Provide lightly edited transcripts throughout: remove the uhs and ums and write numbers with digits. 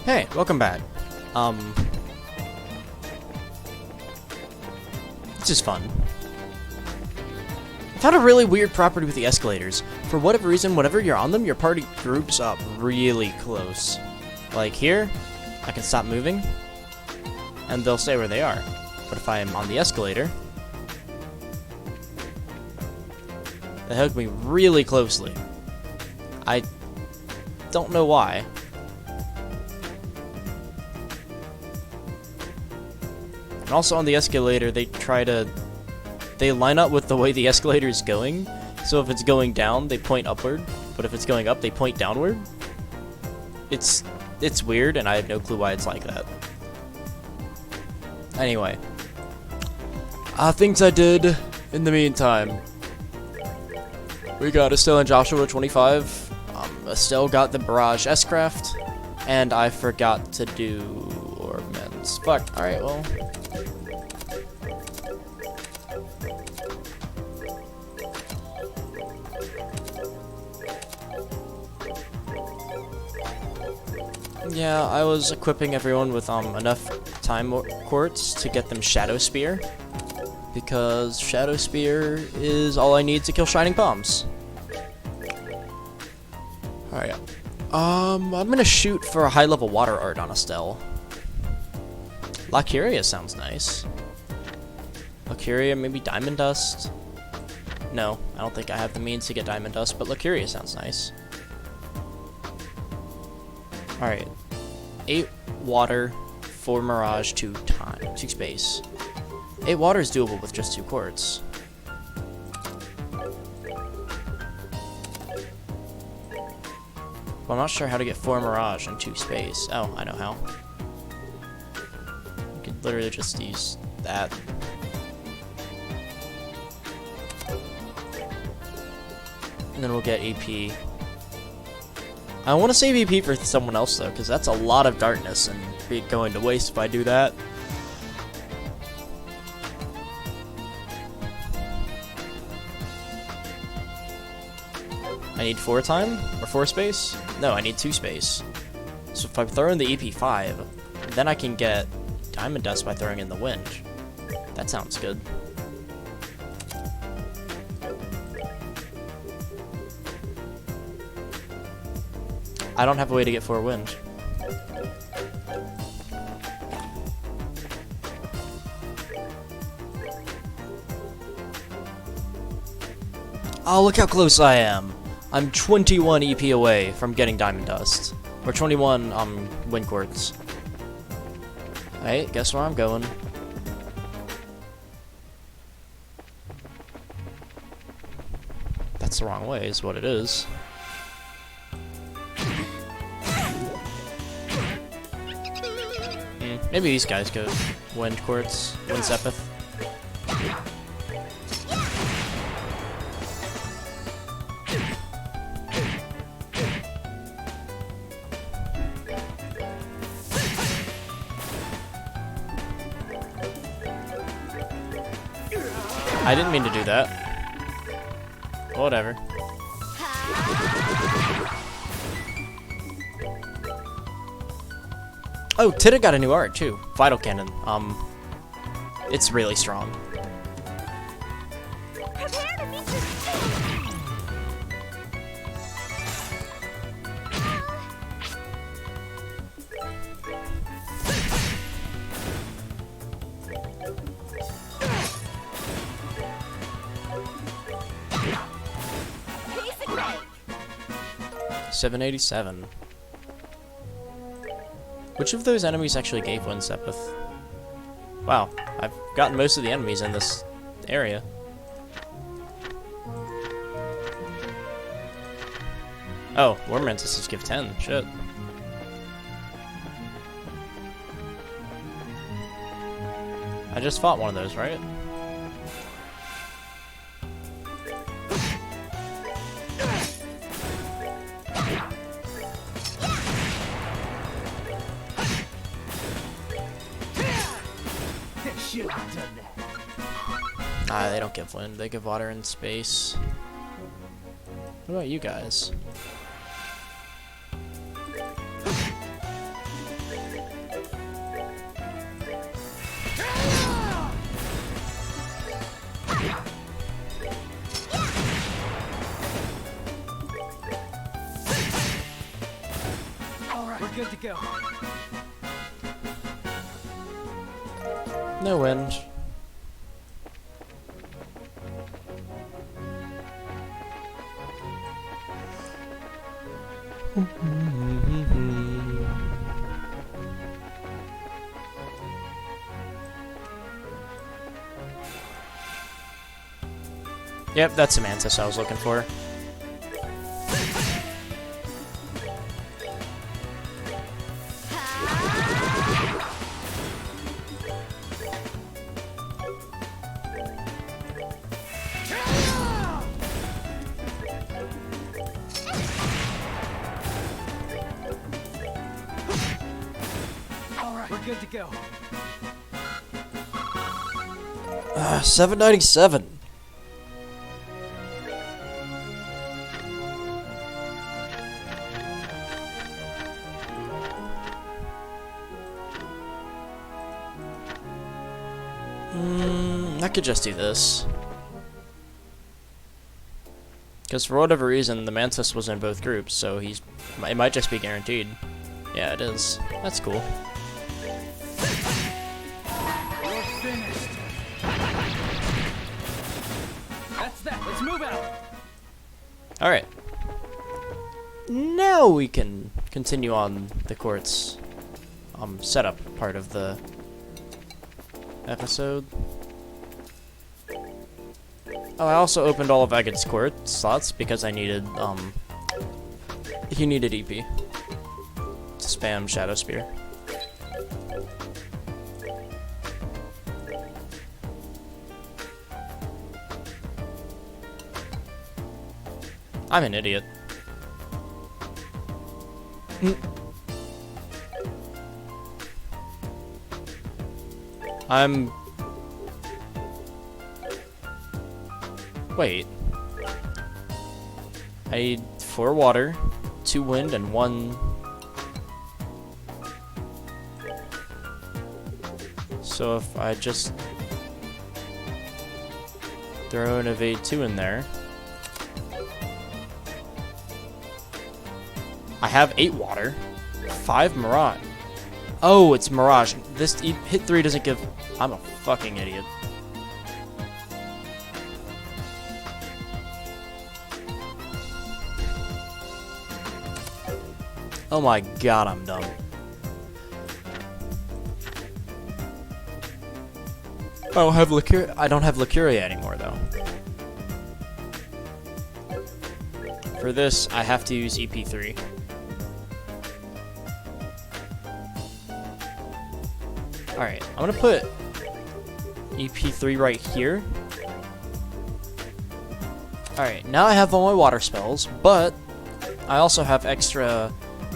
Hey, welcome back. This is fun. I found a really weird property with the escalators. For whatever reason, whenever you're on them, your party groups up really close. Like here, I can stop moving, and they'll stay where they are. But if I am on the escalator, they hug me really closely. I don't know why. And also on the escalator, they line up with the way the escalator is going. So if it's going down, they point upward. But if it's going up, they point downward. It's weird, and I have no clue why it's like that. Anyway. Things I did in the meantime. We got Estelle and Joshua 25. Estelle got the Barrage S-Craft. And I forgot to do Ornaments. Fuck. Alright, well. Yeah, I was equipping everyone with enough time quartz to get them Shadow Spear, because Shadow Spear is all I need to kill Shining Bombs. Alright, I'm gonna shoot for a high level water art on Estelle. La Curia sounds nice. La Curia, maybe Diamond Dust? No, I don't think I have the means to get Diamond Dust, but La Curia sounds nice. Alright. 8 water, 4 mirage, 2 space. 8 water is doable with just 2 quartz. Well, I'm not sure how to get 4 mirage and 2 space. Oh, I know how. You could literally just use that. And then we'll get AP. I want to save EP for someone else, though, because that's a lot of darkness and be going to waste if I do that. I need 4 time? Or 4 space? No, I need 2 space. So if I throw in the EP5, then I can get Diamond Dust by throwing in the Wind. That sounds good. I don't have a way to get 4 wind. Oh, look how close I am. I'm 21 EP away from getting Diamond Dust. Or 21, Wind Quartz. Alright, guess where I'm going. That's the wrong way, is what it is. Maybe these guys go Wind Quartz, Wind Sepith. I didn't mean to do that. Whatever. Oh, Tidda got a new art, too. Vital Cannon. It's really strong. Prepare to meet your Basic right. 787. Which of those enemies actually gave Wind Sepith? Wow, I've gotten most of the enemies in this area. Oh, War Mantises give 10. Shit. I just fought one of those, right? Ah, they don't give wind, they give water and space. What about you guys? Alright, we're good to go. No wind. Yep, that's the mantis I was looking for. Alright, we're good to go. 797. I could just do this. Because for whatever reason, the Mantis was in both groups, so it might just be guaranteed. Yeah, it is. That's cool. We're finished. That's that. Let's move out. Alright. Now we can continue on the court's setup part of the episode. Oh, I also opened all of Agad's court slots because I needed, he needed EP to spam Shadow Spear. I'm an idiot. Wait. I need 4 water, 2 wind, and 1... So if I just throw an Evade 2 in there... I have 8 water, 5 Mirage. Oh, it's Mirage. This hit 3 doesn't give... I'm a fucking idiot. Oh my god, I'm dumb. I don't have Licuria anymore, though. For this, I have to use EP3. Alright, I'm gonna put EP3 right here. Alright, now I have all my water spells, but I also have extra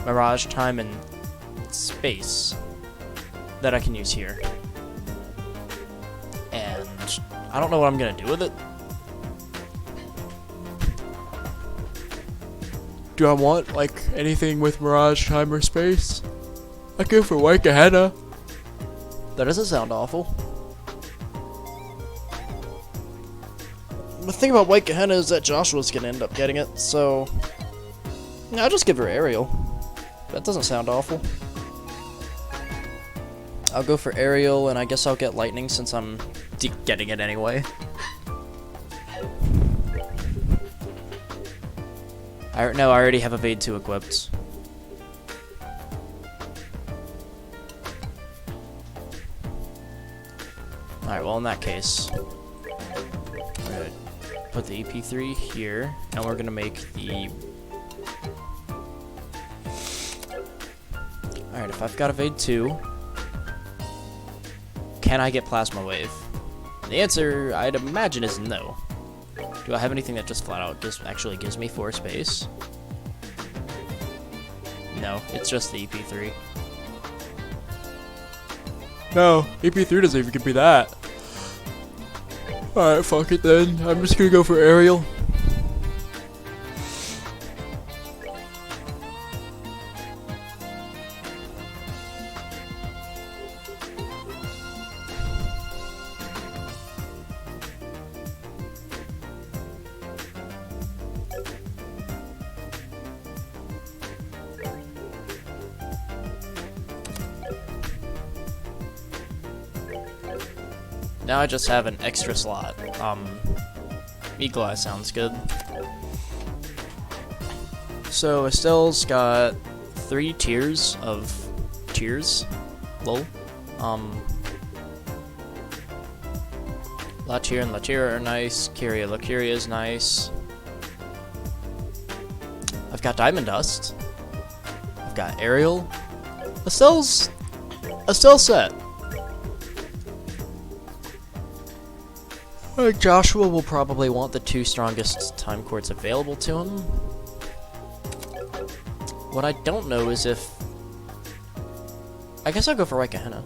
Mirage time and space that I can use here. And I don't know what I'm gonna do with it. Do I want, like, anything with Mirage time or space? I go for White Gehenna. That doesn't sound awful. The thing about White Gehenna is that Joshua's gonna end up getting it, so... Yeah, I'll just give her Aerial. That doesn't sound awful. I'll go for Aerial, and I guess I'll get Lightning since I'm getting it anyway. No, I already have Evade 2 equipped. Alright, well in that case, we're gonna put the EP3 here, and we're gonna make the... Alright, if I've got Evade 2, can I get Plasma Wave? The answer, I'd imagine, is no. Do I have anything that just flat out actually gives me 4 space? No, it's just the EP3. No, EP3 doesn't even give me that. Alright, fuck it then. I'm just gonna go for Aerial. now I just have an extra slot. Eagle Eye sounds good. So Estelle's got 3 tiers of tiers. Lol. Latier and Latier are nice. Kyria Lakyria is nice. I've got Diamond Dust. I've got Aerial. Estelle's set. Joshua will probably want the 2 strongest time quartz available to him. What I don't know is if... I guess I'll go for Raikkonen.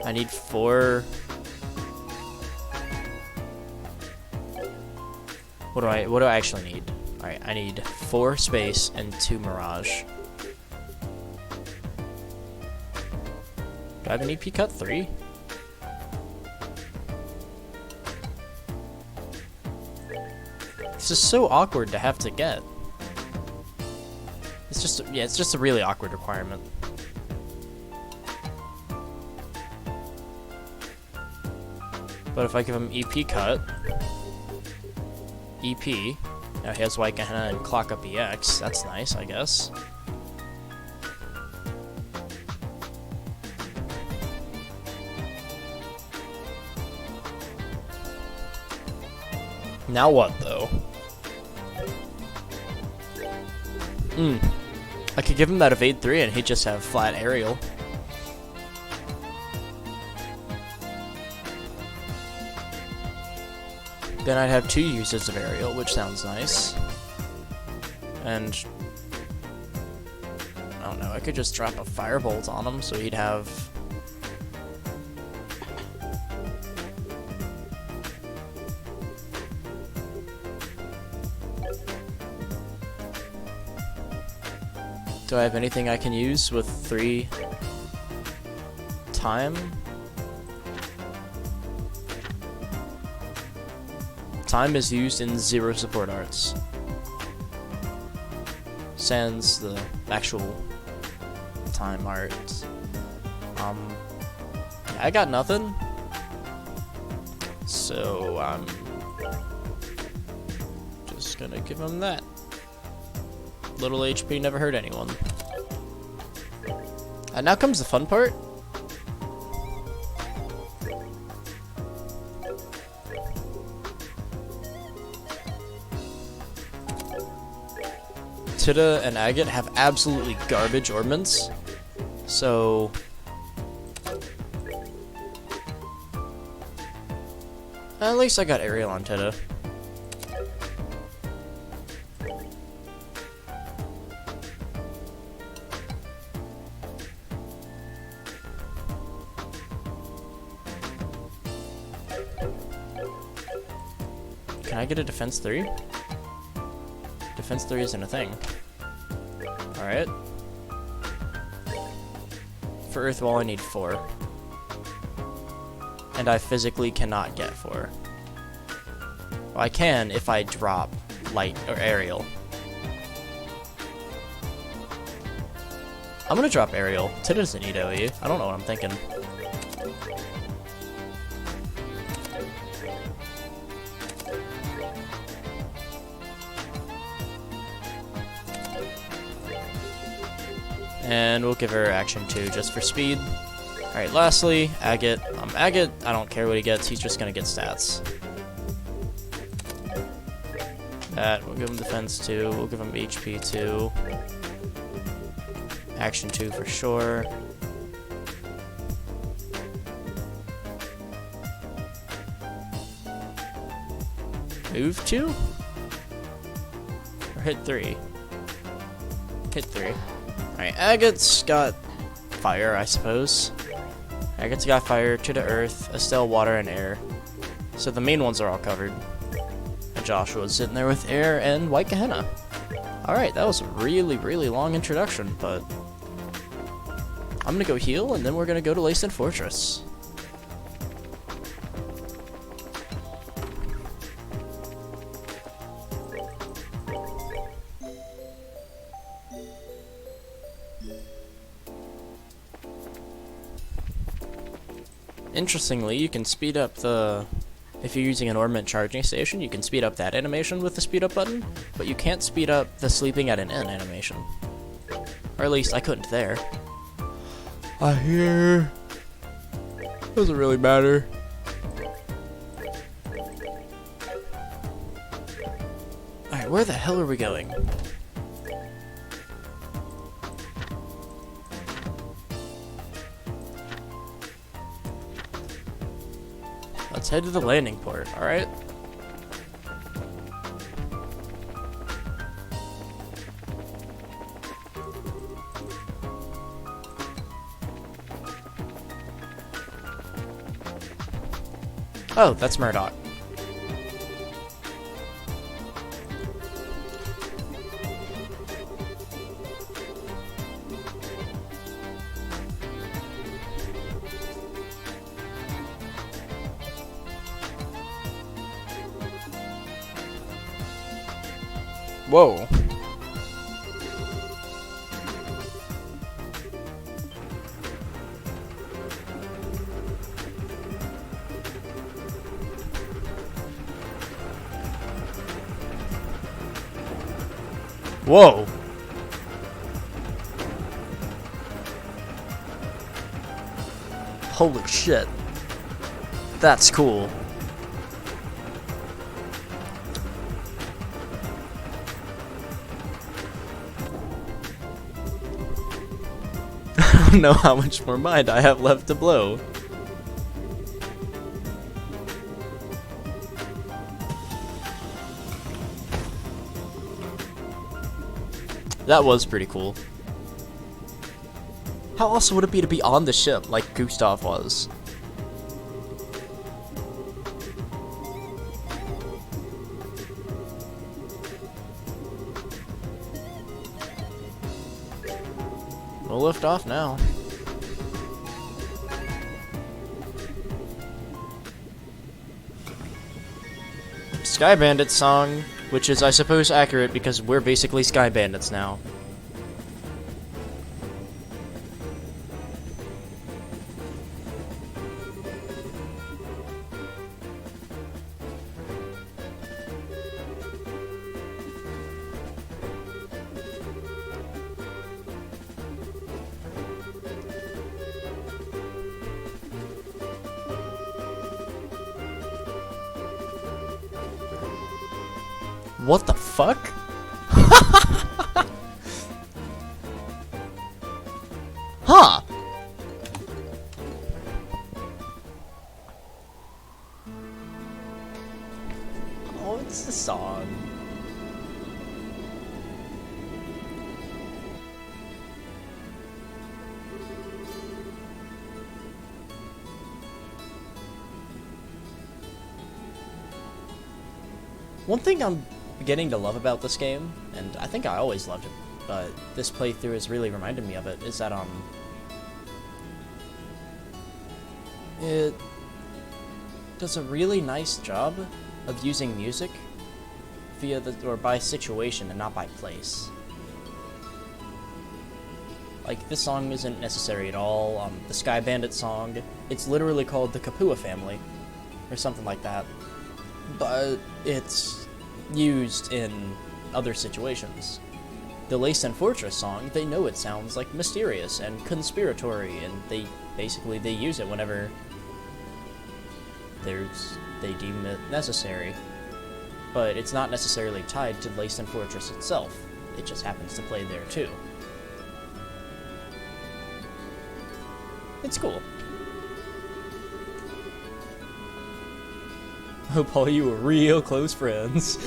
I need 4... What do I actually need? Alright, I need 4 space and 2 mirage. Do I have an EP cut? 3? This is so awkward to have to get. It's just, yeah, it's just a really awkward requirement. But if I give him EP cut, EP, now he has Raikkonen and clock up EX, that's nice, I guess. Now what, though? I could give him that Evade 3 and he'd just have flat aerial. Then I'd have 2 uses of aerial, which sounds nice. And I don't know, I could just drop a firebolt on him so he'd have... Do I have anything I can use with 3 time? Time is used in 0 support arts. Sans the actual time art. I got nothing. So I'm just gonna give him that. Little HP never hurt anyone. And now comes the fun part. Tida and Agate have absolutely garbage ornaments, so at least I got aerial on Tida. Can I get a defense 3? Defense 3 isn't a thing. Alright. For Earth Wall, I need 4. And I physically cannot get 4. Well, I can if I drop light or aerial. I'm gonna drop aerial. Tida doesn't need OE. I don't know what I'm thinking. And we'll give her action 2 just for speed. Alright, lastly, Agate. Agate, I don't care what he gets, he's just gonna get stats. That, we'll give him defense 2, we'll give him HP 2. Action 2 for sure. Move 2? Or hit 3? Hit 3. Alright, Agate's got fire, I suppose. Agate's got fire, to the earth, Estelle water, and air. So the main ones are all covered. And Joshua's sitting there with air and white Gehenna. Alright, that was a really, really long introduction, but I'm gonna go heal, and then we're gonna go to Lacen Fortress. Interestingly, you can speed up the... If you're using an ornament charging station, you can speed up that animation with the speed up button, but you can't speed up the sleeping at an inn animation. Or at least I couldn't there. I hear... Doesn't really matter. Alright, where the hell are we going? Let's head to the landing port, alright? Oh, that's Murdoch. Whoa. Whoa. Holy shit. That's cool. I don't know how much more mind I have left to blow. That was pretty cool. How awesome would it be to be on the ship like Gustav was? We'll lift off now. Sky Bandit song, which is, I suppose, accurate because we're basically Sky Bandits now. What the fuck? Huh. Oh, it's the song. One thing I'm beginning to love about this game, and I think I always loved it, but this playthrough has really reminded me of it, is that it does a really nice job of using music via or by situation and not by place. Like, this song isn't necessary at all. The Sky Bandit song, it's literally called the Kapua Family, or something like that, but it's used in other situations. The Lacen Fortress song, they know it sounds like mysterious and conspiratory, and they use it whenever they deem it necessary. But it's not necessarily tied to Lacen Fortress itself. It just happens to play there too. It's cool. Hope all you were real close friends.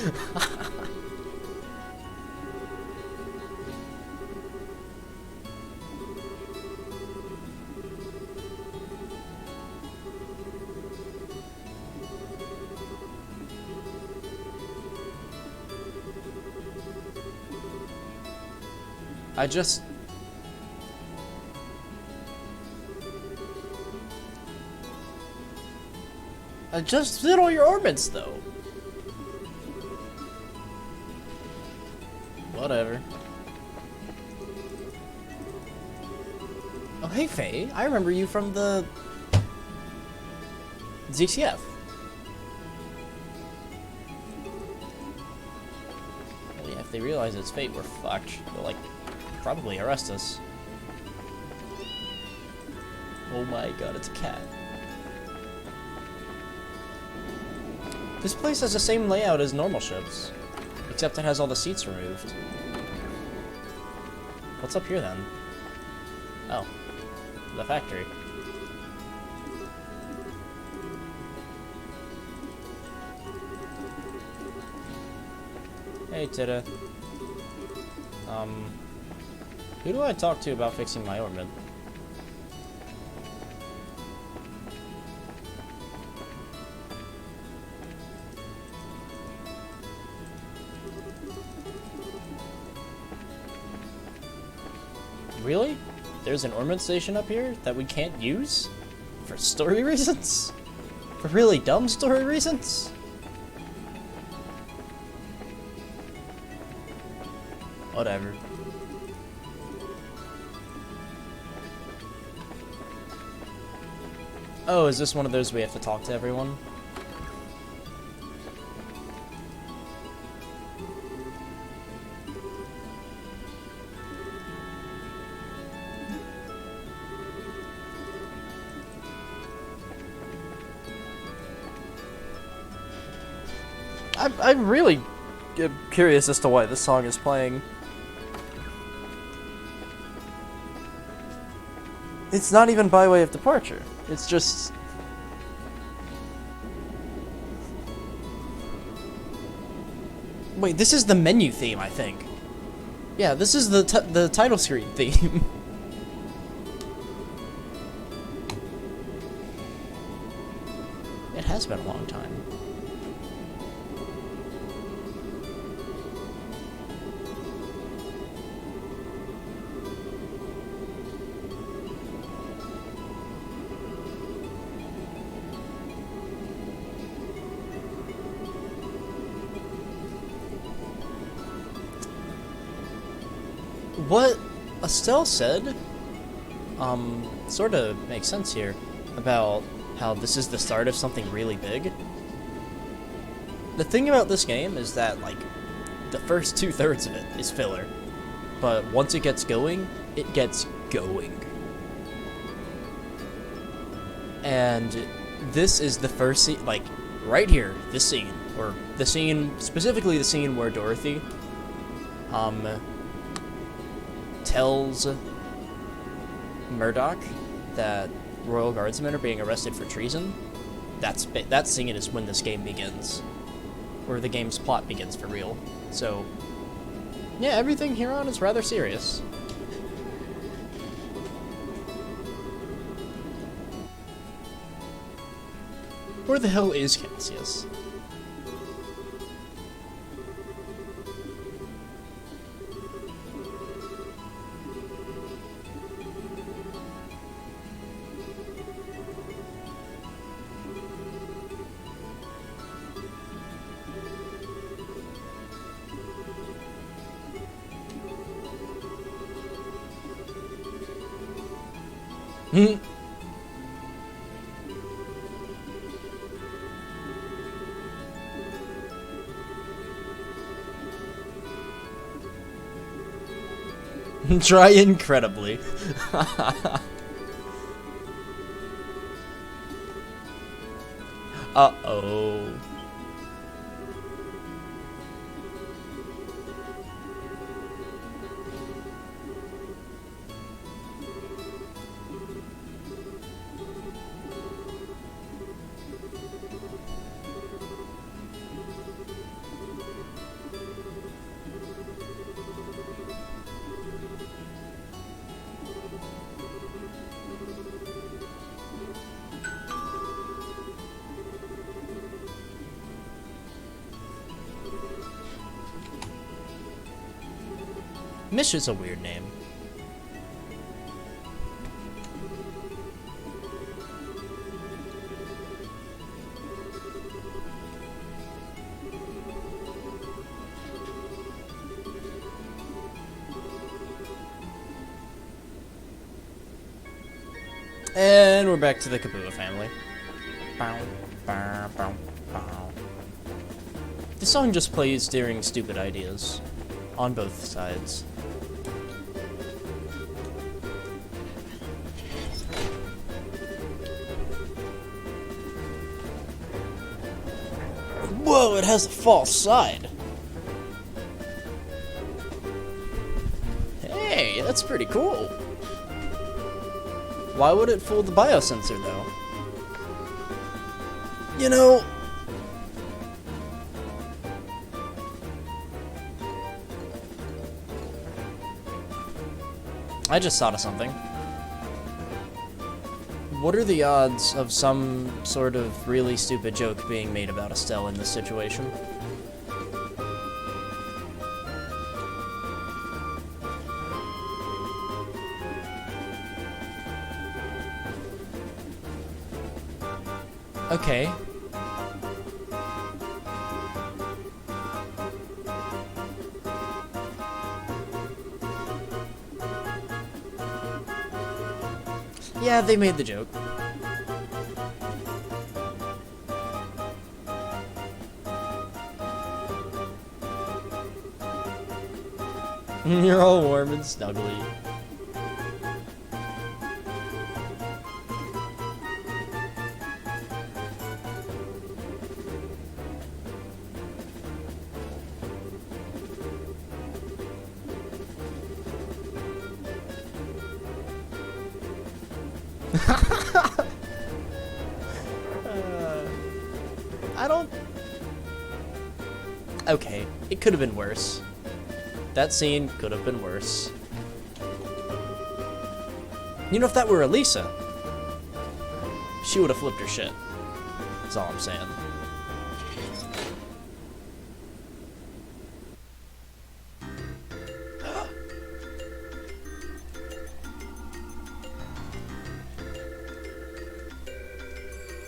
I just did all your orbits, though. Whatever. Oh, hey, Faye. I remember you from the... ZTF. Well, yeah, if they realize it's fate, we're fucked. They'll, like, probably arrest us. Oh my god, it's a cat. This place has the same layout as normal ships, except it has all the seats removed. What's up here then? Oh, the factory. Hey, Tita. Who do I talk to about fixing my orbit? Really? There's an ornament station up here that we can't use? For story reasons? For really dumb story reasons? Whatever. Oh, is this one of those we have to talk to everyone? I'm really curious as to why this song is playing. It's not even by way of departure. It's just... Wait, this is the menu theme, I think. Yeah, this is the title screen theme. It has been a long time. What Estelle said, sort of makes sense here, about how this is the start of something really big. The thing about this game is that, like, the first 2/3 of it is filler, but once it gets going, it gets going. And this is the first scene, like, right here, this scene, or the scene, specifically the scene where Dorothy, tells Murdoch that Royal Guardsmen are being arrested for treason. That scene is when this game begins, or the game's plot begins for real. So, yeah, everything here on is rather serious. Where the hell is Cassius? Try incredibly. Uh-oh. Mish is a weird name. And we're back to the Kabua family. This song just plays during stupid ideas. On both sides. Whoa, it has a false side. Hey, that's pretty cool. Why would it fool the biosensor, though? You know... I just thought of something. What are the odds of some sort of really stupid joke being made about Estelle in this situation? Okay. Yeah, they made the joke. You're all warm and snuggly. I don't... Okay, it could have been worse. That scene could have been worse. You know, if that were Elisa, she would have flipped her shit. That's all I'm saying.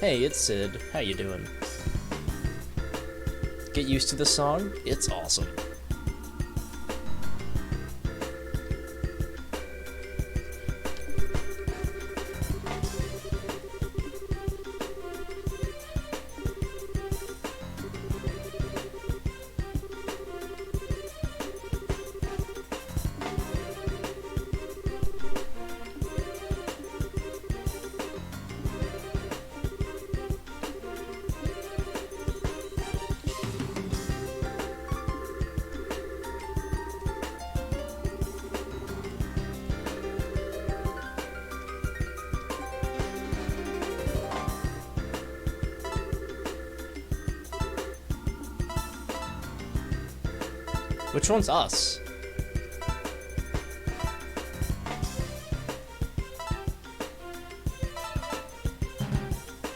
Hey, it's Sid. How you doing? Get used to the song? It's awesome. Which one's us?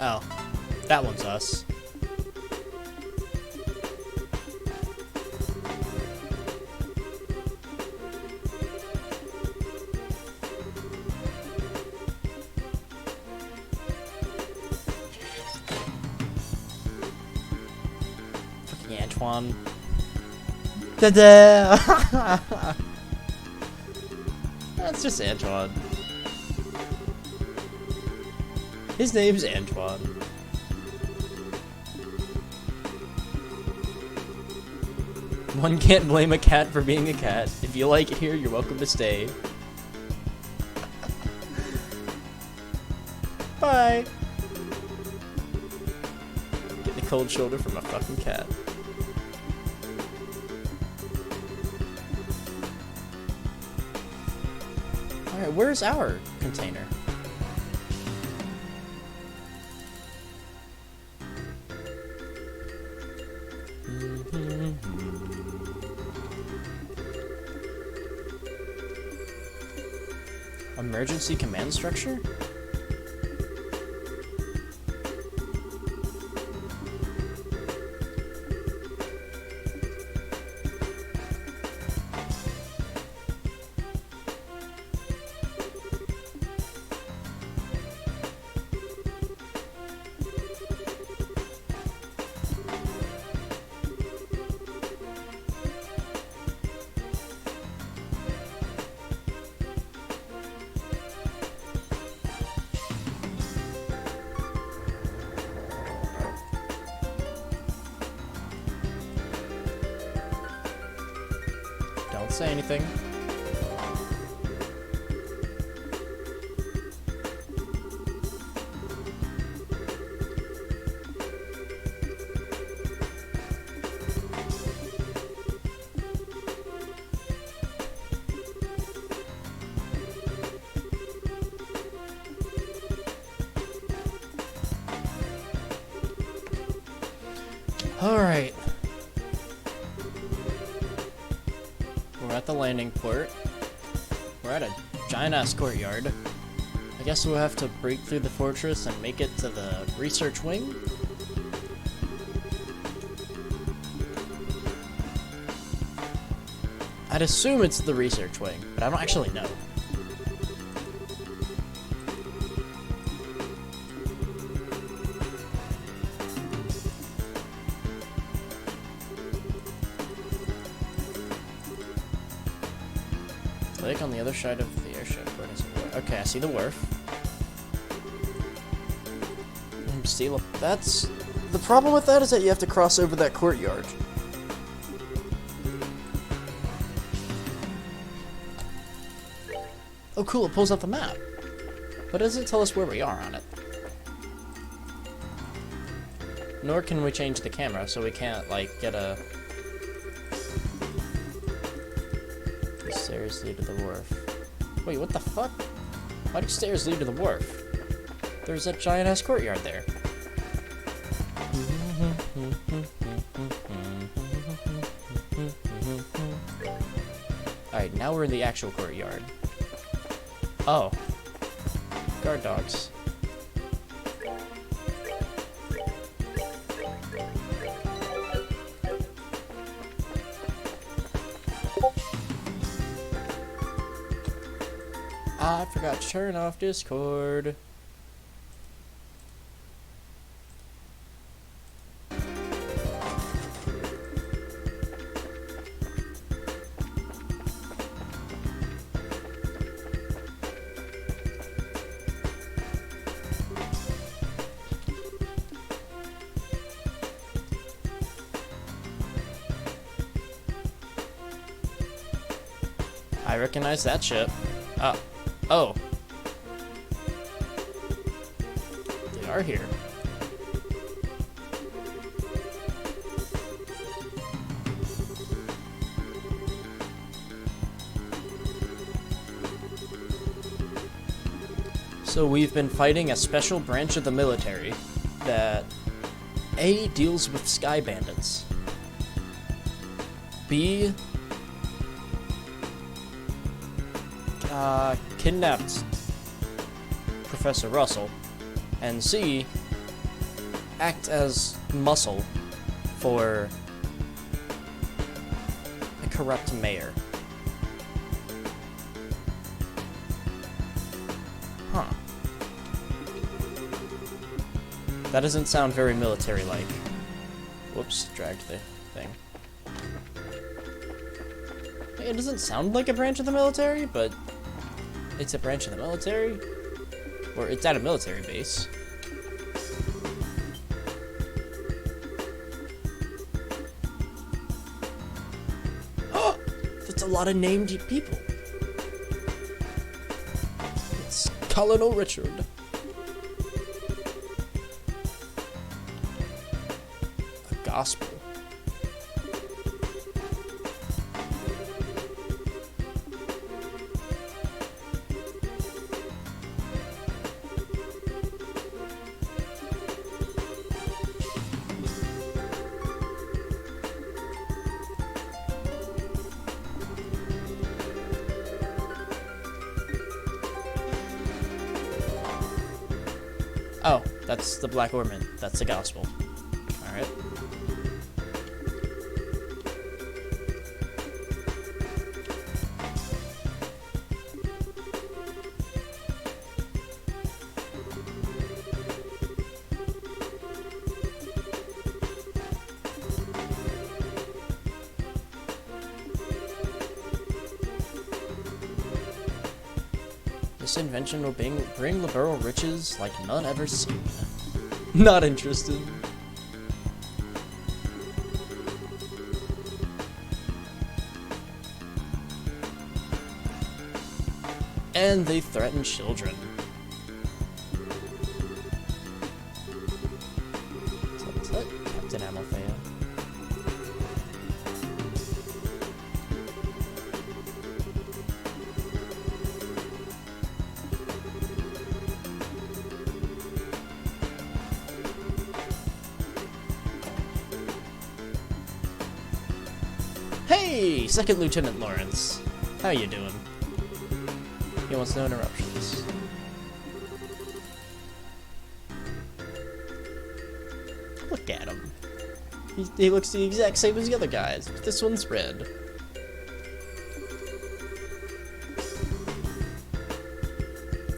Oh, that one's us. Fucking Antoine. Ta-da! That's just Antoine. His name's Antoine. One can't blame a cat for being a cat. If you like it here, you're welcome to stay. Bye! Getting a cold shoulder from a fucking cat. Alright, where's our container? Emergency command structure? say anything. Alright. We're at the landing port. We're at a giant-ass courtyard. I guess we'll have to break through the fortress and make it to the research wing. I'd assume it's the research wing, but I don't actually know. Lake on the other side of the airship. Okay, I see the wharf. Steal a... That's... The problem with that is that you have to cross over that courtyard. Oh cool, it pulls up the map. But does it tell us where we are on it? Nor can we change the camera, so we can't, like, get a... Stairs lead to the wharf. Wait, what the fuck? Why do stairs lead to the wharf? There's that giant-ass courtyard there. Alright, now we're in the actual courtyard. Oh. Guard dogs. I forgot to turn off Discord. I recognize that ship. Oh. They are here. So we've been fighting a special branch of the military that A, deals with sky bandits, B, kidnapped Professor Russell, and C, act as muscle for a corrupt mayor. Huh. That doesn't sound very military-like. Whoops, dragged the thing. It doesn't sound like a branch of the military, but it's a branch of the military? Or it's at a military base. Oh! That's a lot of named people. It's Colonel Richard. A gospel. Oh, that's the Black Ormond. That's the gospel. Alright. This invention will bring liberal riches like none ever seen. Not interested. And they threaten children. So what's that? Captain Amalthea. Hey, Second Lieutenant Lawrence. How you doing? He wants no interruptions. Look at him. He looks the exact same as the other guys, but this one's red.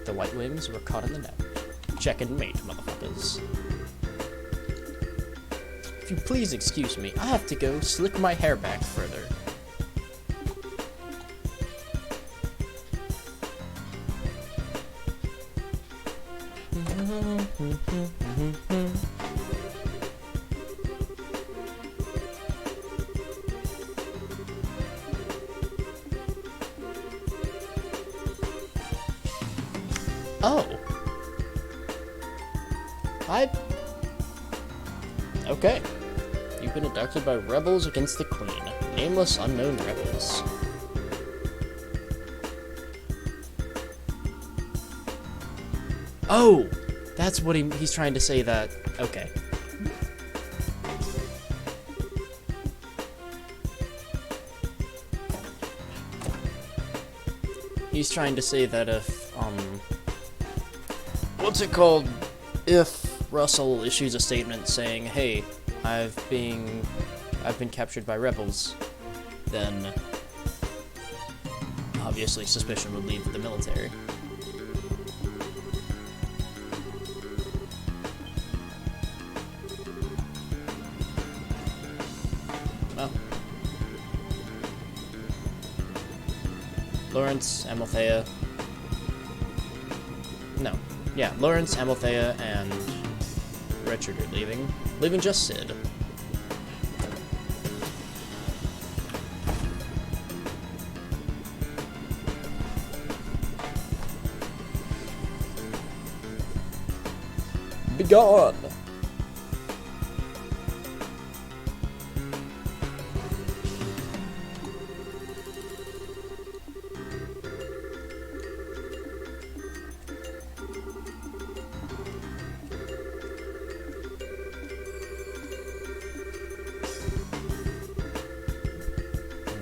The White Wings were caught in the net. Check and mate, motherfuckers. If you please excuse me, I have to go slick my hair back further. Oh. Okay. You've been abducted by rebels against the Queen. Nameless, unknown rebels. Oh! That's what he's trying to say that... Okay. He's trying to say that if, what's it called? If Russell issues a statement saying, hey, I've been captured by rebels, then obviously suspicion would leave the military. Well, Lawrence, Amalthea. No. Yeah, Lawrence, Amalthea, and Richard are leaving. Leaving just Sid. Be gone!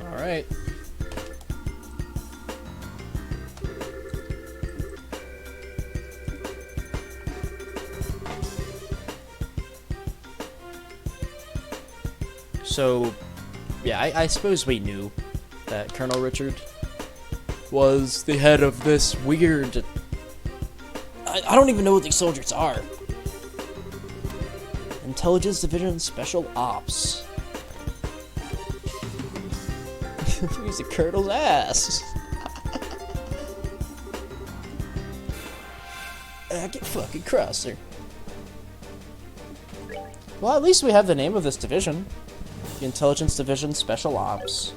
Alright. So, yeah, I suppose we knew that Colonel Richard was the head of this weird... I don't even know what these soldiers are. Intelligence Division Special Ops. He's a colonel's ass. I get fucking crosser. Well, at least we have the name of this division. The Intelligence Division Special Ops.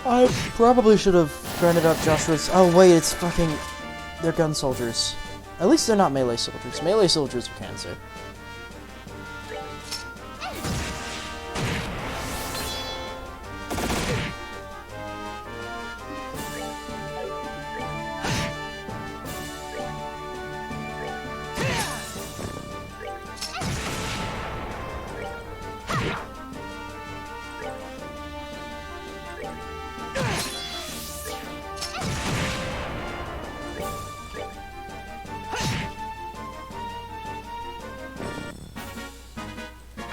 I probably should have granted up Joshua's... Oh wait, it's fucking... They're gun soldiers. At least they're not melee soldiers. Melee soldiers are cancer.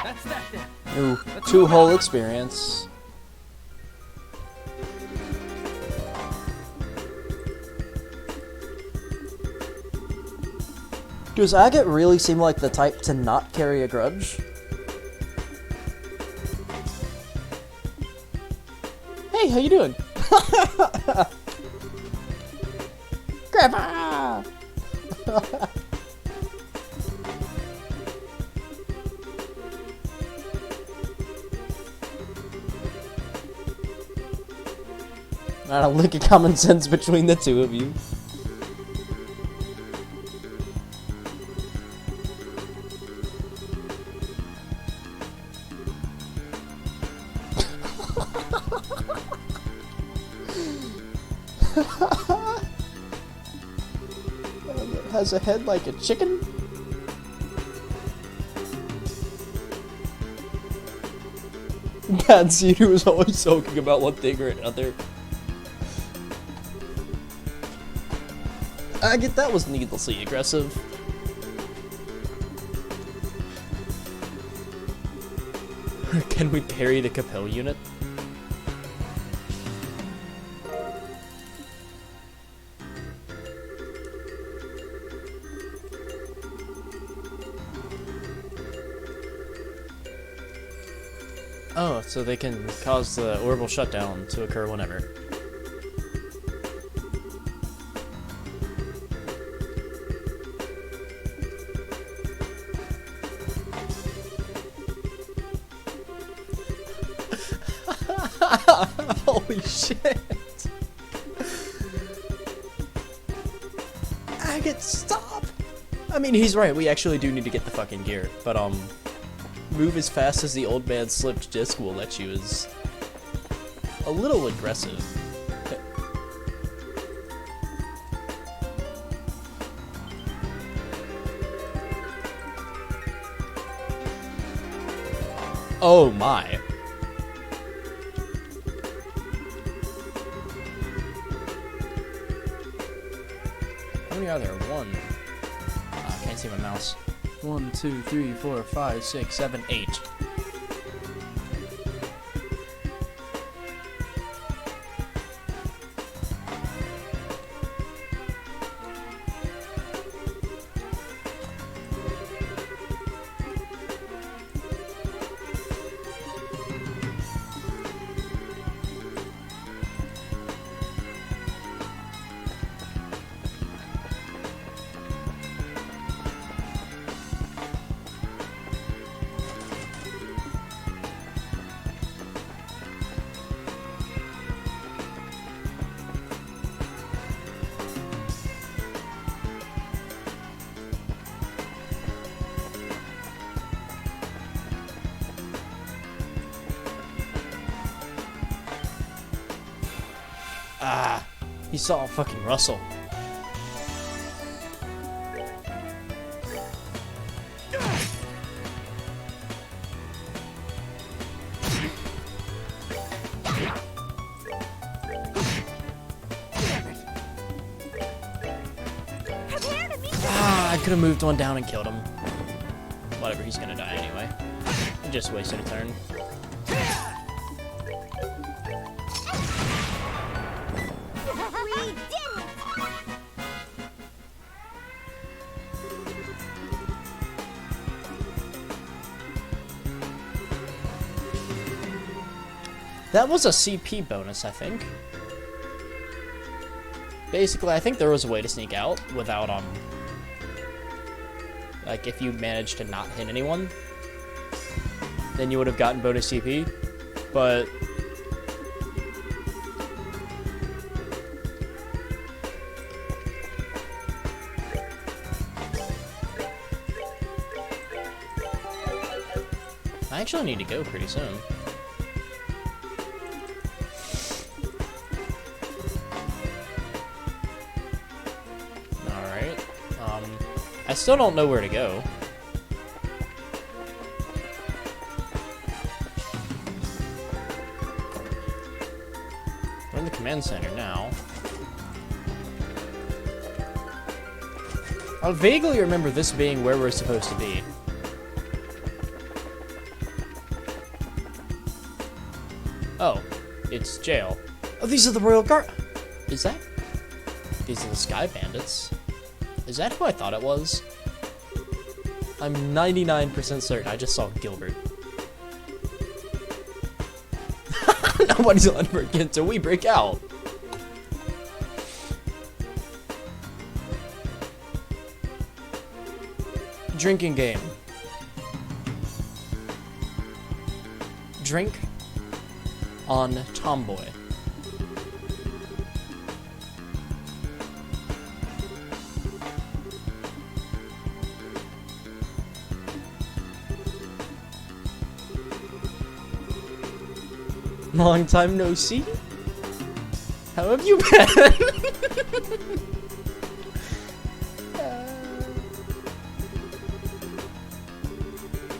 That's that then. Ooh, two-hole experience. Does Agate really seem like the type to not carry a grudge? Hey, how you doing? Grandpa! Not a lick of common sense between the two of you. It has a head like a chicken? Bad seed who is always talking about one thing or another. I get that was needlessly aggressive. Can we parry the Capel unit? Oh, so they can cause the orbital shutdown to occur whenever. Holy shit! Agate, stop! I mean, he's right, we actually do need to get the fucking gear, but move as fast as the old man slipped disc will let you is a little aggressive. Oh my. How many are there? One. I can't see my mouse. 1, 2, 3, 4, 5, 6, 7, 8. Ah, he saw fucking Russell. Ah, I could have moved one down and killed him. Whatever, he's gonna die anyway. I just wasted a turn. That was a CP bonus, I think. Basically, I think there was a way to sneak out without, like, if you managed to not hit anyone, then you would have gotten bonus CP, but... I actually need to go pretty soon. I still don't know where to go. We're in the command center now. I vaguely remember this being where we're supposed to be. Oh, it's jail. Oh, these are the Royal Guard. Is that? These are the Sky Bandits. Is that who I thought it was? I'm 99% certain I just saw Gilbert. Nobody's allowed to break in until we break out. Drinking game. Drink on Tomboy. Long time no see. How have you been?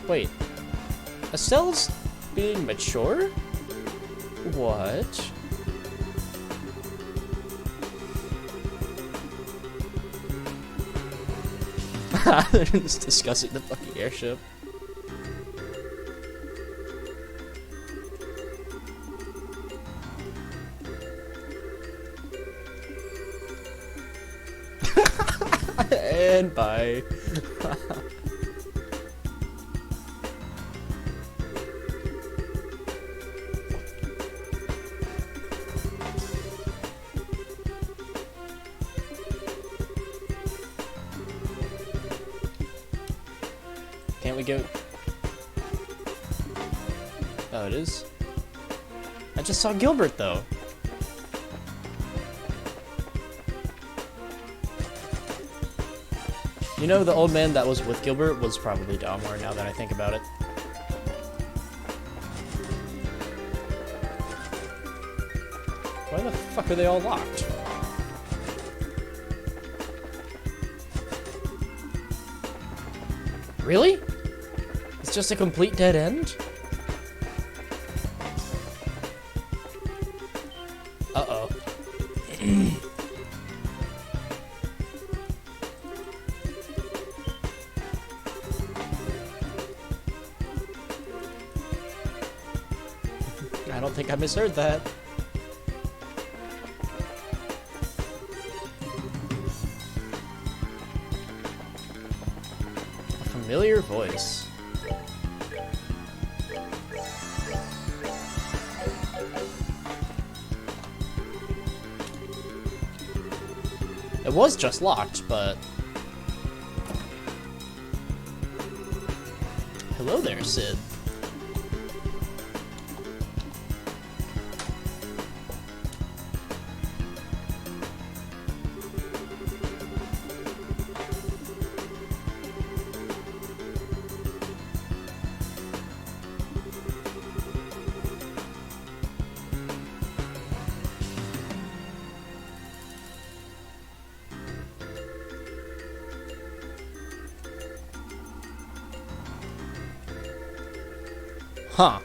Wait. Estelle's being mature? What? They're just discussing the fucking airship. And bye. Can't we go? Oh, it is? I just saw Gilbert, though. You know, the old man that was with Gilbert was probably Dalmor, now that I think about it. Why the fuck are they all locked? Really? It's just a complete dead end? Uh-oh. I don't think I misheard that. A familiar voice. It was just locked, but... Hello there, Sid. Huh.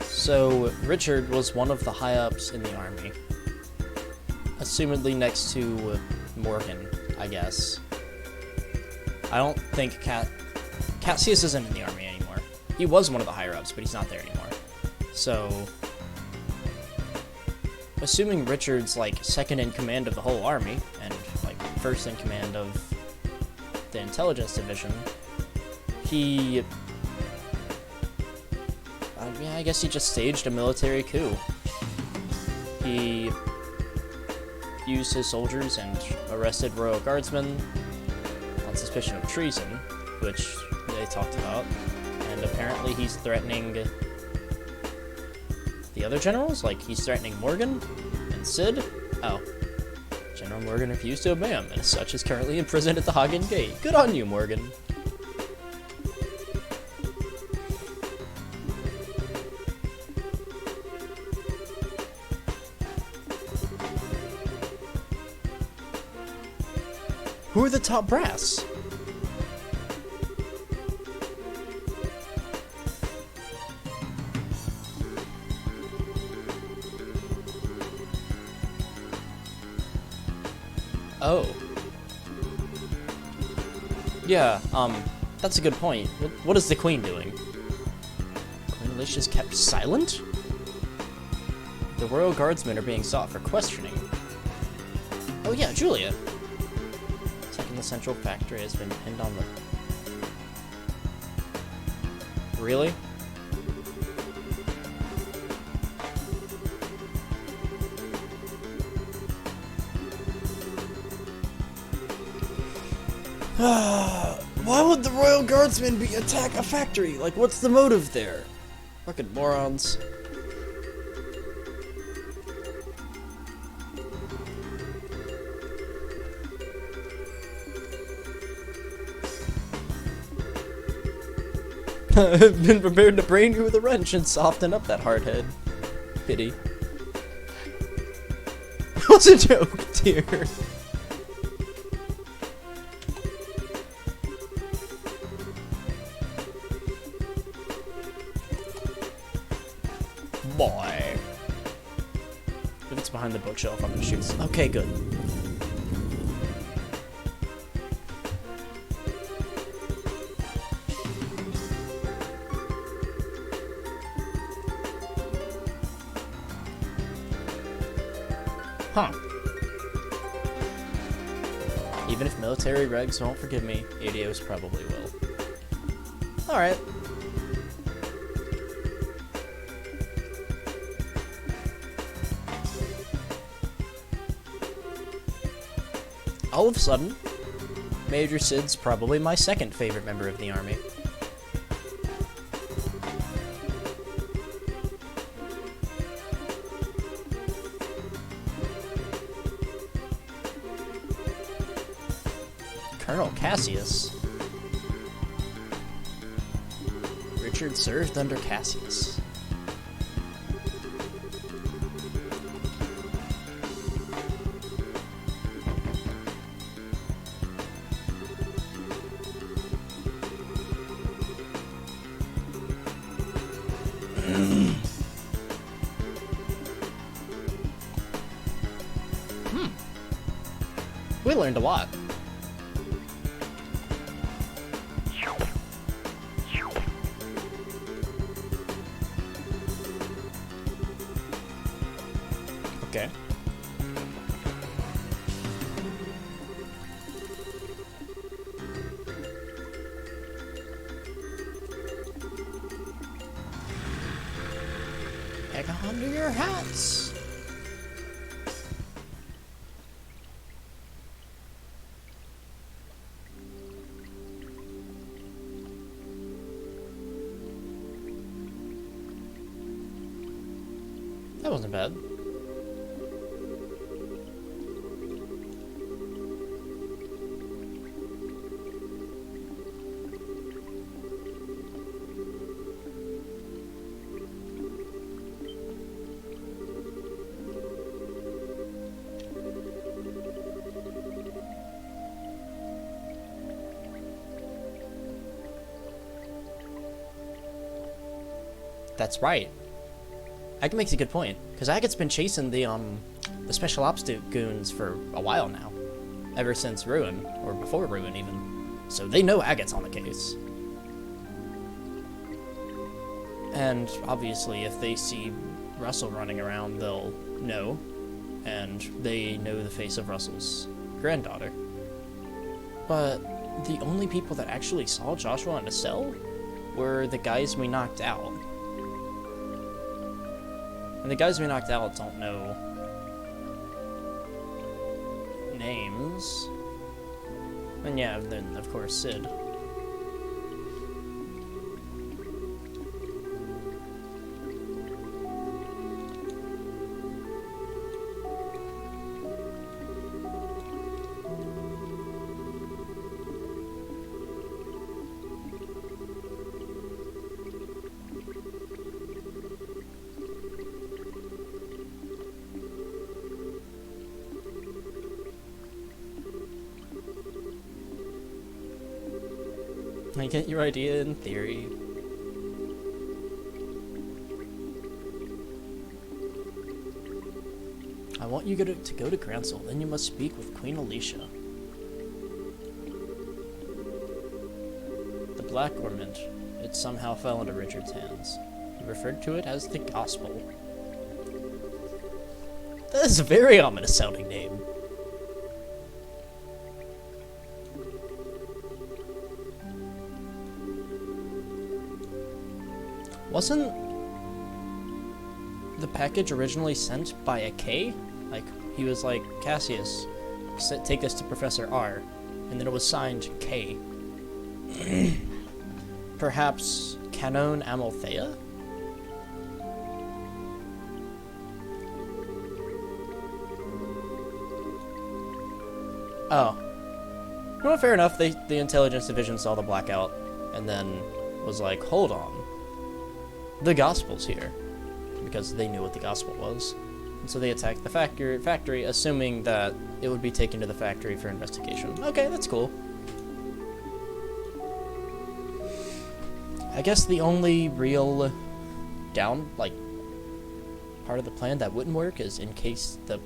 So, Richard was one of the high-ups in the army. Assumedly next to Morgan, I guess. I don't think Cassius isn't in the army anymore. He was one of the higher-ups, but he's not there anymore. So... assuming Richard's, like, second in command of the whole army, and, like, first in command of the intelligence division, he... yeah, I guess he just staged a military coup. He used his soldiers and arrested royal guardsmen on suspicion of treason, which they talked about, and apparently he's threatening the other generals? Like, he's threatening Morgan and Sid? Oh. General Morgan refused to obey him, and as such is currently imprisoned at the Hagen Gate. Good on you, Morgan. Who are the top brass? Oh. Yeah, that's a good point. What is the Queen doing? Queen Alicia's kept silent? The Royal Guardsmen are being sought for questioning. Oh yeah, Julia. The central factory has been pinned on the... Really? Why would the Royal Guardsmen attack a factory? Like, what's the motive there? Fucking morons. I've been prepared to brain you with a wrench and soften up that hard head. Pity. It was a joke, dear. Boy. If it's behind the bookshelf, I'm gonna shoot. Okay, good. Huh. Even if military regs won't forgive me, ADOs probably will. Alright. All of a sudden, Major Sid's probably my second favorite member of the army. Colonel Cassius. Richard served under Cassius. We learned a lot. Okay. Hang on to your hats. That wasn't bad. That's right. Agate makes a good point, because Agate's been chasing the special ops goons for a while now. Ever since Ruin, or before Ruin even. So they know Agate's on the case. And obviously if they see Russell running around, they'll know. And they know the face of Russell's granddaughter. But the only people that actually saw Joshua in a cell were the guys we knocked out. And the guys we knocked out don't know names. And yeah, then of course Sid. I get your idea in theory. I want you to go to Gransel, then you must speak with Queen Alicia. The Black Ornament. It somehow fell into Richard's hands. He referred to it as the Gospel. That is a very ominous sounding name. Wasn't the package originally sent by a K? Like, he was like, Cassius, take this to Professor R. And then it was signed K. Perhaps Canon Amalthea? Oh. Well, fair enough. The intelligence division saw the blackout, and then was like, hold on, the gospel's here, because they knew what the gospel was. And so they attacked the factory, assuming that it would be taken to the factory for investigation. Okay, that's cool. I guess the only real part of the plan that wouldn't work is in case the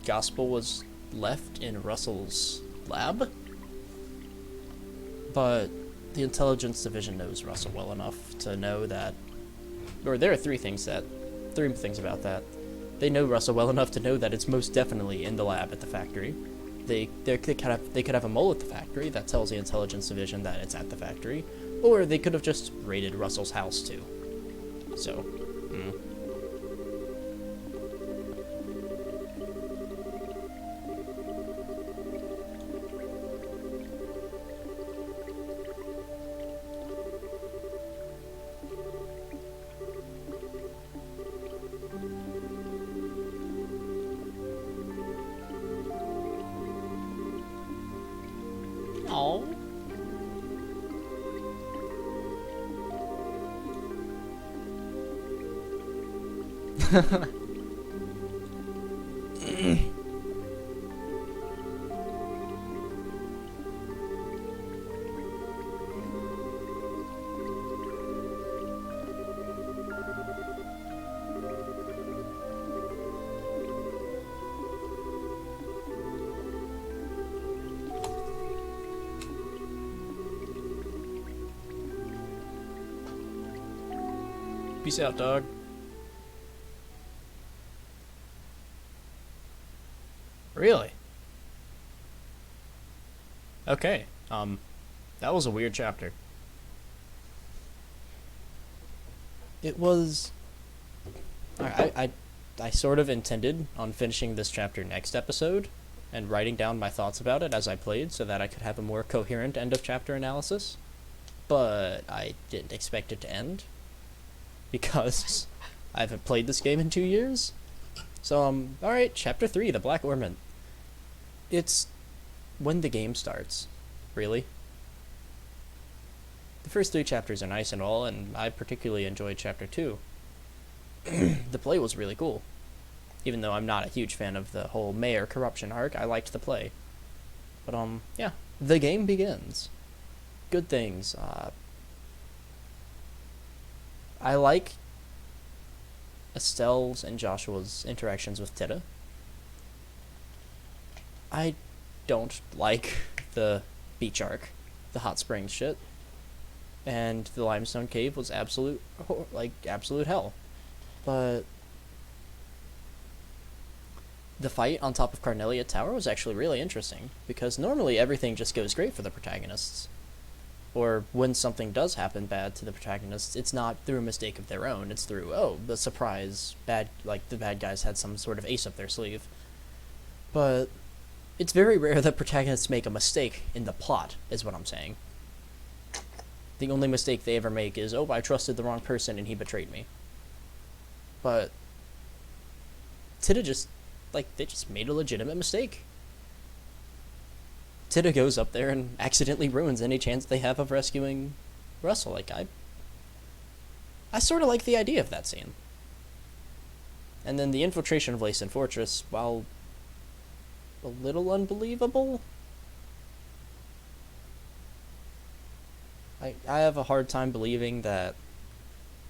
gospel was left in Russell's lab. But the intelligence division knows Russell well enough to know that, or there are three things about that. They know Russell well enough to know that it's most definitely in the lab at the factory. They could have a mole at the factory that tells the intelligence division that it's at the factory, or they could have just raided Russell's house too. So, oh. Peace out, dog. Really? Okay. That was a weird chapter. It was... I sort of intended on finishing this chapter next episode and writing down my thoughts about it as I played so that I could have a more coherent end of chapter analysis. But I didn't expect it to end, because I haven't played this game in 2 years. So, alright, Chapter 3, The Black Ornament. It's when the game starts, really. The first 3 chapters are nice and all, and I particularly enjoyed Chapter 2. The play was really cool. Even though I'm not a huge fan of the whole mayor corruption arc, I liked the play. But, yeah, the game begins. Good things. I like Estelle's and Joshua's interactions with Titta. I don't like the beach arc, the hot springs shit, and the limestone cave was absolute hell. But the fight on top of Carnelia Tower was actually really interesting, because normally everything just goes great for the protagonists. Or when something does happen bad to the protagonists, it's not through a mistake of their own, it's through, the surprise, the bad guys had some sort of ace up their sleeve. But it's very rare that protagonists make a mistake in the plot, is what I'm saying. The only mistake they ever make is, I trusted the wrong person and he betrayed me. But Titta they just made a legitimate mistake. Titta goes up there and accidentally ruins any chance they have of rescuing Russell. I sort of like the idea of that scene. And then the infiltration of Lacen Fortress, while a little unbelievable, I have a hard time believing that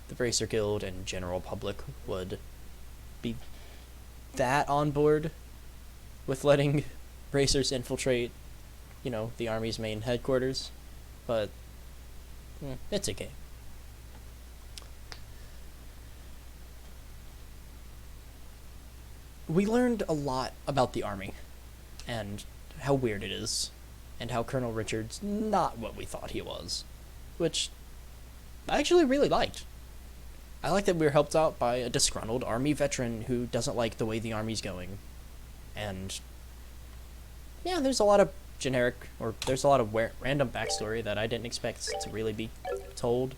the Bracer Guild and general public would be that on board with letting Bracers infiltrate, the Army's main headquarters. But it's a game. We learned a lot about the Army, and how weird it is, and how Colonel Richard's not what we thought he was, which I actually really liked. I like that we were helped out by a disgruntled Army veteran who doesn't like the way the Army's going. And yeah, there's a lot of random backstory that I didn't expect to really be told.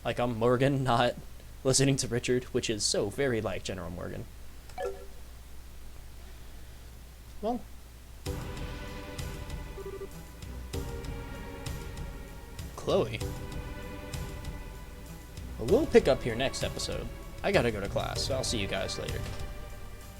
Like, I'm Morgan, not listening to Richard, which is so very like General Morgan. Well, Chloe. But we'll pick up here next episode. I gotta go to class, so I'll see you guys later.